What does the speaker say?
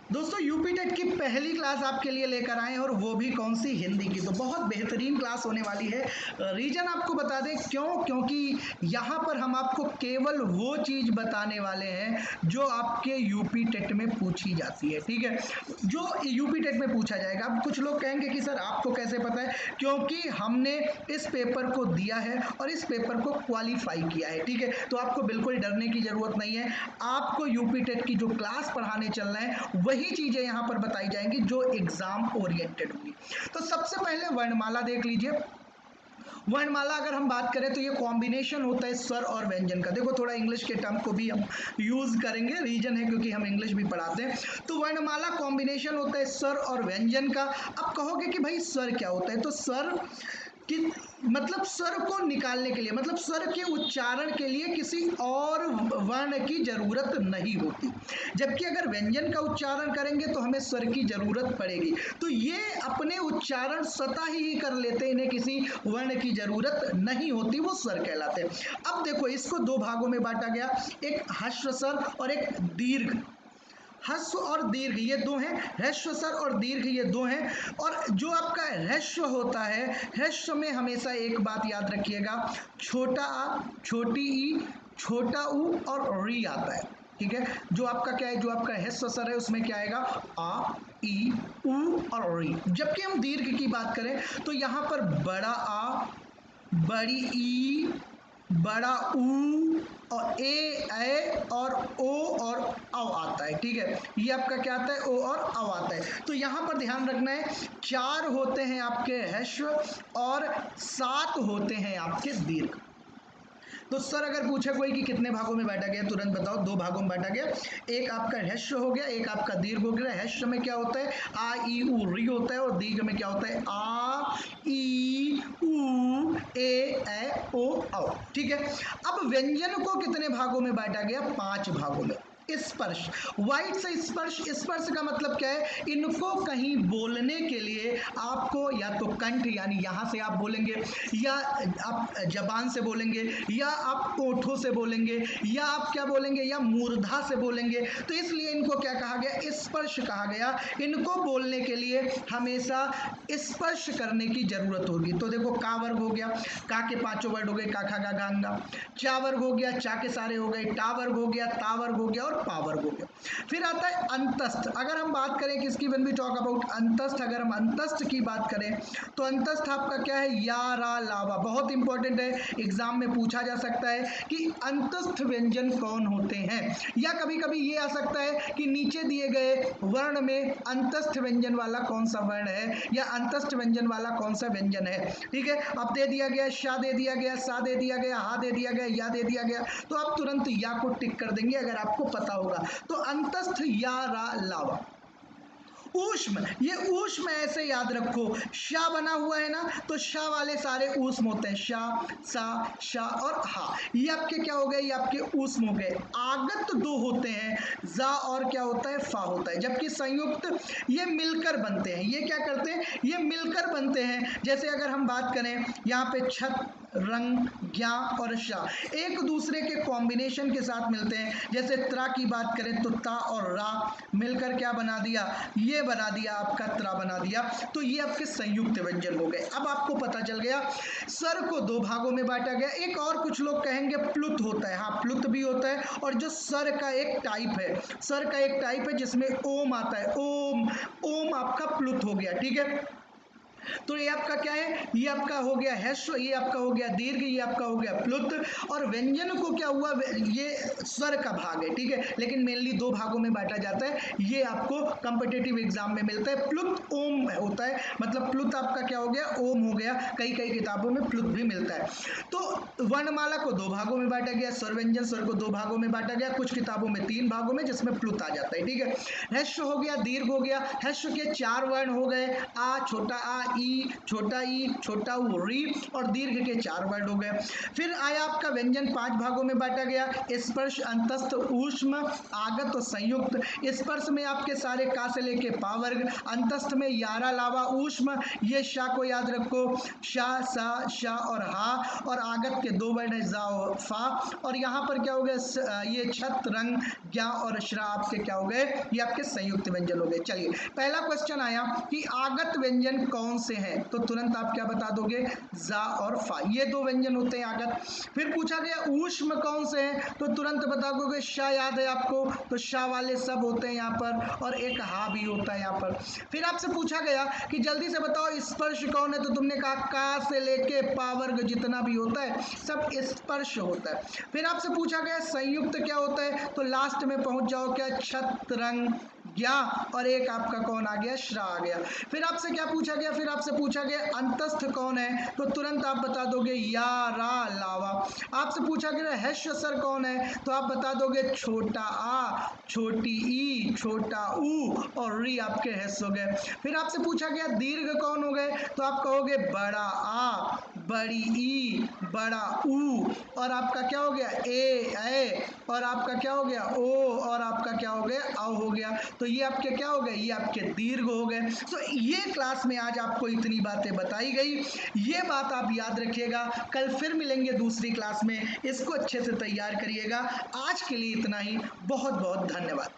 दोस्तों UP TET की पहली क्लास आपके लिए लेकर आए हैं और वो भी कौन सी, हिंदी की। तो बहुत बेहतरीन क्लास होने वाली है। रीजन आपको बता दें क्यों, क्योंकि यहाँ पर हम आपको केवल वो चीज़ बताने वाले हैं जो आपके यूपी टेट में पूछी जाती है, ठीक है, जो यूपी टेट में पूछा जाएगा। अब कुछ लोग कहेंगे कि सर आपको कैसे पता है, क्योंकि हमने इस पेपर को दिया है और इस पेपर को क्वालिफाई किया है, ठीक है। तो आपको बिल्कुल डरने की जरूरत नहीं है। आपको यूपी टेट की जो क्लास पढ़ाने चल रहे हैं वही चीजें यहां पर बताई जाएंगी जो एग्जाम ओरिएंटेड होंगी। तो सबसे पहले वर्णमाला देख लीजिए। वर्णमाला अगर हम बात करें तो ये कॉम्बिनेशन होता है स्वर और व्यंजन का। देखो थोड़ा इंग्लिश के टर्म को भी हम यूज करेंगे, रीजन है क्योंकि हम इंग्लिश भी पढ़ाते हैं। तो वर्णमाला कॉम्बिनेशन होता है स्वर और व्यंजन का। अब कहोगे कि भाई स्वर क्या होता है, तो स्वर कि मतलब स्वर को निकालने के लिए, मतलब स्वर के उच्चारण के लिए किसी और वर्ण की जरूरत नहीं होती, जबकि अगर व्यंजन का उच्चारण करेंगे तो हमें स्वर की जरूरत पड़ेगी। तो ये अपने उच्चारण स्वतः ही कर लेते हैं, इन्हें किसी वर्ण की जरूरत नहीं होती, वो स्वर कहलाते हैं। अब देखो इसको दो भागों में बांटा गया, एक ह्रस्व स्वर और एक दीर्घ। ह्रस्व और दीर्घ ये दो हैं, ह्रस्व स्वर और दीर्घ ये दो हैं। और जो आपका ह्रस्व होता है, ह्रस्व में हमेशा एक बात याद रखिएगा, छोटा आ, छोटी ई, छोटा ऊ और री आता है, ठीक है। जो आपका क्या है, जो आपका ह्रस्व स्वर है उसमें क्या आएगा, आ, ई, ऊ और री। जबकि हम दीर्घ की बात करें तो यहां पर बड़ा आ, बड़ी ई, बड़ा ऊ और ए और ओ और औ आता है, ठीक है। ये आपका क्या आता है, ओ और औ आता है। तो यहां पर ध्यान रखना है, 4 होते हैं आपके ह्रस्व और 7 होते हैं आपके दीर्घ। तो सर अगर पूछे कोई कि कितने भागों में बांटा गया, तुरंत बताओ, 2 भागों में बांटा गया। एक आपका ह्रस्व हो गया, एक आपका दीर्घ हो गया। ह्रस्व में क्या होता है, आ ई उ री होता है, और दीर्घ में क्या होता है, आ ई उ ए ओ औ, ठीक है। अब व्यंजन को कितने भागों में बांटा गया, 5 भागों में। स्पर्श, वाइट से स्पर्श, स्पर्श का मतलब क्या है, इनको कहीं बोलने के लिए आपको या तो कंठ यानी यहां से आप बोलेंगे, या आप जबान से बोलेंगे, या आप ओठों से बोलेंगे, या आप क्या बोलेंगे, या मूर्धा से बोलेंगे। तो इसलिए इनको क्या कहा गया, स्पर्श कहा गया। इनको बोलने के लिए हमेशा स्पर्श करने की जरूरत होगी। तो देखो का वर्ग हो गया, का के 5 वर्ड हो गए, का खा गा गा अंगा। चा वर्ग हो गया, चा के सारे हो गए, टा वर्ग हो गया, ता वर्ग हो गया और पा वर्ग हो गया। फिर आता है अंतस्थ। अगर हम बात करें किसकी, व्हेन वी टॉक अबाउट अंतस्थ, अगर हम अंतस्थ की बात करें तो अंतस्थ आपका क्या है, या रा लावा। बहुत इंपॉर्टेंट है, एग्जाम में पूछा जा सकता है कि अंतस्थ व्यंजन कौन होते हैं, या कभी कभी ये आ सकता है कि नीचे दिए गए वर्ण में अंतस्थ व्यंजन वाला कौन सा वर्ण है, या अंतस्थ व्यंजन वाला कौन सा व्यंजन है, ठीक है। अब दे दिया गया, शा दे दिया गया, सा दे दिया गया, हा दे दिया गया, या दे दिया गया, तो आप तुरंत या को टिक कर देंगे अगर आपको पता होगा। तो अंतस्थ या रा लावा। ऊष्म, ये ऊष्म ऐसे याद रखो, शा बना हुआ है ना, तो शा वाले सारे ऊष्म होते हैं, शा, सा, शा और हा। ये आपके क्या हो गए, ये आपके ऊष्म हो गए। आगत 2 होते हैं, जा और क्या होता है, फा होता है। जबकि संयुक्त ये मिलकर बनते हैं। ये क्या करते हैं, ये मिलकर बनते हैं। जैसे अगर हम बात करें यहाँ पे छत, रंग, ज्ञा और शा एक दूसरे के कॉम्बिनेशन के साथ मिलते हैं। जैसे त्रा की बात करें तो ता और रा मिलकर क्या बना दिया, ये बना दिया आपका त्रा बना दिया। तो ये आपके संयुक्त व्यंजन हो गए। अब आपको पता चल गया स्वर को 2 भागों में बांटा गया। एक और कुछ लोग कहेंगे प्लुत होता है, हाँ प्लुत भी होता है, और जो स्वर का एक टाइप है, स्वर का एक टाइप है जिसमें ओम आता है, ओम, ओम आपका प्लुत हो गया, ठीक है। तो ये आपका क्या है, ये आपका हो गया ह्रस्व, ये आपका हो गया दीर्घ, ये आपका हो गया प्लुत। और व्यंजन को क्या हुआ, ये स्वर का भाग है, ठीक है, लेकिन मेनली 2 भागों में बांटा जाता है। ये आपको कॉम्पिटिटिव एग्जाम में मिलता है। प्लुत ओम होता है, मतलब प्लुत आपका क्या हो गया, ओम हो गया। कई कई किताबों में प्लुत भी मिलता है। तो वर्णमाला को 2 भागों में बांटा गया, स्वर व्यंजन स्वर को 2 भागों में बांटा गया, कुछ किताबों में 3 भागों में जिसमें प्लुत आ जाता है, ठीक है। ह्रस्व हो गया, दीर्घ हो गया। ह्रस्व के 4 वर्ण हो गए, आ, छोटा आ, ई, छोटा ई, छोटा ऊ, री और दीर्घ के 4 वर्ड हो गए। फिर आया आपका व्यंजन 5 भागों में बांटा गया, स्पर्श, अंतस्थ, ऊष्म, आगत और संयुक्त। स्पर्श में आपके सारे का से लेके पा वर्ग, अंतस्थ में यारा, लावा, ऊष्म, ये शा को याद रखो, शा, सा, शा और हा, और आगत के 2 वर्ड है जा और फा, और यहाँ पर क्या हो गया, ये छत, रंग, ज्ञा और श्रा आपके क्या हो गए, ये आपके संयुक्त व्यंजन हो गए। चलिए पहला क्वेश्चन आया कि आगत व्यंजन कौन से हैं, तो तुरंत आप क्या बता दोगे, जा और फा, ये 2 व्यंजन होते हैं आगत। फिर पूछा गया ऊष्म कौन से हैं, तो तुरंत बता दोगे, शा याद है आपको, तो शा वाले सब होते हैं यहाँ पर, और एक हा भी होता है यहाँ पर। फिर आपसे पूछा गया कि जल्दी से बताओ स्पर्श कौन है, तो तुमने कहा का से लेके पा वर्ग जितना भी होता है सब स्पर्श होता है। फिर आपसे पूछा गया संयुक्त क्या होता है, तो लास्ट में पहुंच जाओ क्या, छत, रंग, ज्ञा और एक आपका कौन आ गया, श्रा आ गया। फिर आपसे क्या पूछा गया, फिर आपसे पूछा गया अंतस्थ कौन है, तो तुरंत आप बता दोगे या, रा, लावा। आपसे पूछा गया ह्रस्व स्वर कौन है, तो आप बता दोगे छोटा आ, छोटी ई, छोटा ऊ और री आपके ह्रस्व हो गए। फिर आपसे पूछा गया दीर्घ कौन हो गए, तो आप कहोगे बड़ा आ, बड़ी ई, बड़ा ऊ और आपका क्या हो गया, ए और आपका क्या हो गया, ओ और आपका क्या हो गया, औ हो गया। तो ये आपके क्या हो गए, ये आपके दीर्घ हो गए। तो ये क्लास में आज आपको इतनी बातें बताई गई, ये बात आप याद रखिएगा। कल फिर मिलेंगे दूसरी क्लास में, इसको अच्छे से तैयार करिएगा। आज के लिए इतना ही, बहुत बहुत धन्यवाद।